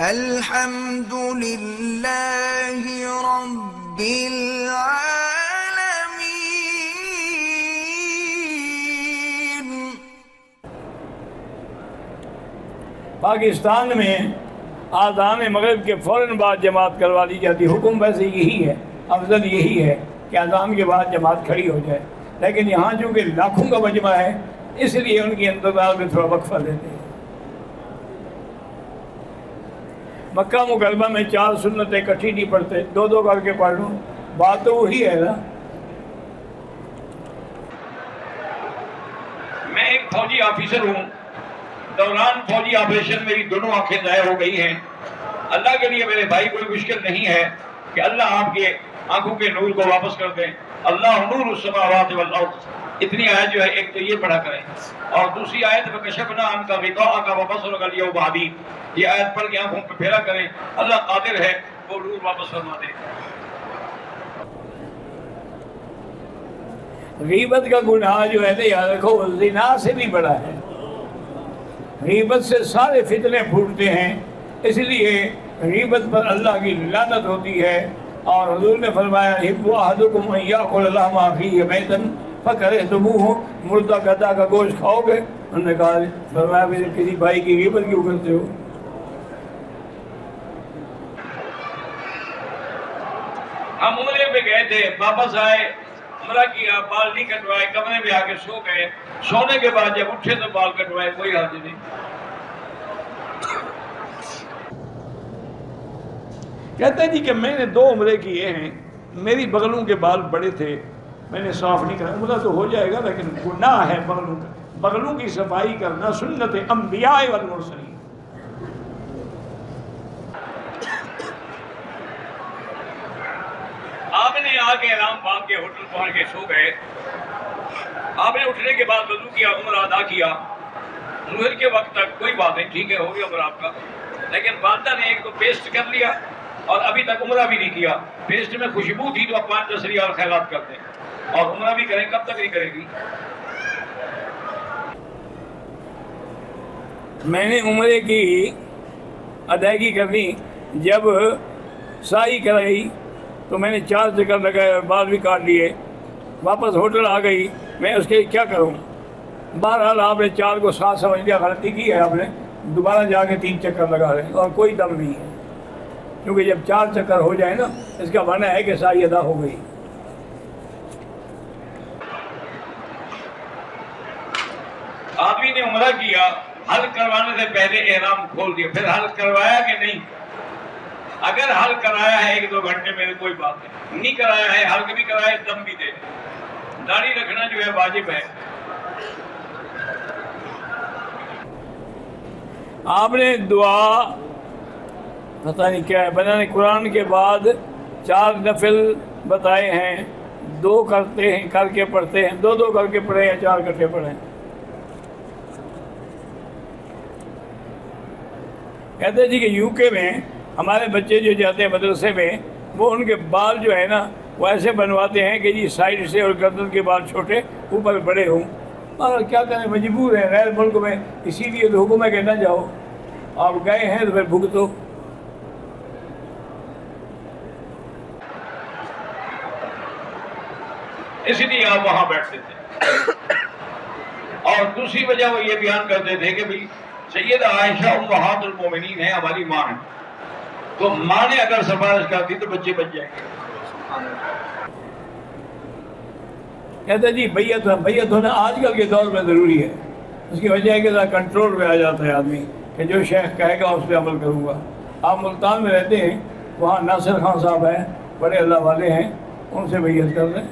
الحمد للہ رب العالمین۔ پاکستان میں آذان مغرب کے فوراً بعد جماعت کروا لی جاتی، حکم ویسے یہی ہے، افضل یہی ہے کہ اذان کے بعد جماعت کھڑی ہو جائے، لیکن یہاں چونکہ لاکھوں کا مجمع ہے اس لیے ان کی انتظار میں تھوڑا وقفہ دیتے ہیں۔ مکہ مکرمہ میں 4 سنتیں اکٹھی نہیں پڑھتے، 2 کر کے پڑھ لوں، بات تو وہی ہے نا۔ میں ایک فوجی آفیسر ہوں، دوران فوجی آپریشن میری دونوں آنکھیں ضائع ہو گئی ہیں۔ اللہ کے لیے میرے بھائی کوئی مشکل نہیں ہے کہ اللہ آپ کے آنکھوں کے نور کو واپس کر دیں۔ اللہ نور السماوات والارض، اتنی آیت جو ہے ایک تو یہ پڑھا کریں، اور دوسری آیت فَكَشَفْنَا عَنْكَ غِطَاءَكَ وَبَصَرَكَ الْيَوْمَ حَدِيدٌ، یہ آیت پڑھ کے آنکھوں پہ پھیرا کریں، اللہ قادر ہے وہ نور واپس فرما دے۔ غیبت کا گناہ جو ہے نا یاد رکھو زنا سے بھی بڑا ہے۔ غیبت سے سارے فتنے پھوٹتے ہیں، اس لیے غیبت پر اللہ کی لعنت ہوتی ہے، اور حضور نے فرمایا يُحِبُّ أَحَدُكُمْ أَن يَأْكُلَ لَحْمَ أَخِيهِ مَيْتًا فَكَرِهْتُمُوهُ، مردہ گدھا کا گوشت کھاؤ گے؟ انہوں نے کہا، فرمایا پھر کسی بھائی کی غیبت کیوں کرتے ہو؟ ہم عمرے پہ گئے تھے، واپس آئے، عمرہ کیا، بال نہیں کٹوائے، کمرے میں آ کے سو گئے، سونے کے بعد جب اٹھے تو بال کٹوائے، کوئی حاجت نہیں۔ کہتا ہے جی کہ میں نے 2 عمرے کیے ہیں، میری بغلوں کے بال بڑے تھے، میں نے صاف نہیں کرا۔ عمرہ تو ہو جائے گا لیکن گناہ ہے بغلوں کا، بغلوں کی صفائی کرنا سنت انبیاء والمرسلین۔ آپ نے آ کے احرام باندھ کے ہوٹل پہنچ کے سو گئے، آپ نے اٹھنے کے بعد وضو کیا، عمرہ ادا کیا، ظہر کے وقت تک کوئی بات نہیں، ٹھیک ہے ہو گیا عمرہ آپ کا، لیکن والدہ نے ایک تو پیسٹ کر لیا اور ابھی تک عمرہ بھی نہیں کیا۔ پیسٹ میں خوشبو تھی تو آپ 5-10 ریال اور خیرات کرتے ہیں، اور عمرہ بھی کریں، کب تک نہیں کرے گی؟ میں نے عمرے کی ادائیگی کرنی، جب سائی کرائی تو میں نے 4 چکر لگائے اور بال بھی کاٹ لیے، واپس ہوٹل آ گئی، میں اس کے کیا کروں؟ بہرحال آپ نے 4 کو 7 سمجھ لیا، غلطی کی ہے آپ نے، دوبارہ جا کے 3 چکر لگا رہے ہیں، اور کوئی دم نہیں ہے، کیونکہ جب 4 چکر ہو جائے نا اس کا معنی ہے کہ سائی ادا ہو گئی۔ آدمی نے عمرہ کیا، حل کروانے سے پہلے احرام کھول دیا، پھر حل کروایا کہ نہیں؟ اگر حل کرایا ہے 1-2 گھنٹے میں کوئی بات نہیں کرایا ہے، حل بھی کرایا، دم بھی دے، داڑھی رکھنا جو ہے واجب ہے۔ آپ نے دعا پتہ نہیں کیا ہے، بنانے قرآن کے بعد 4 نفل بتائے ہیں، 2 کرتے ہیں، کر کے پڑھتے ہیں، 2 کر کے پڑھیں یا 4 کر کے پڑھیں۔ کہتے ہیں جی کہ UK میں ہمارے بچے جو جاتے ہیں مدرسے میں، وہ ان کے بال جو ہے نا وہ ایسے بنواتے ہیں کہ جی سائڈ سے اور گردن کے بال چھوٹے، اوپر بڑے ہوں، اور کیا کریں مجبور ہیں غیر ملک میں، اسی لیے تو حکم ہے کہ نہ جاؤ، آپ گئے ہیں تو پھر بھگتو۔ اس لیے آپ وہاں بیٹھتے تھے، اور دوسری وجہ وہ یہ بیان کرتے تھے کہ بھئی سیدہ عائشہ امہات المومنین ہیں، ہماری ماں ہیں، تو ماں نے اگر سفارش کرتی تو بچے بچ جائیں گے۔ کہتے ہیں جی بیعت ہونا آج کل کے دور میں ضروری ہے، اس کی وجہ ہے کہ کنٹرول میں آ جاتا ہے آدمی کہ جو شیخ کہے گا اس پہ عمل کروں گا۔ آپ ملتان میں رہتے ہیں، وہاں ناصر خان صاحب ہیں، بڑے اللہ والے ہیں، ان سے بیعت کر لیں۔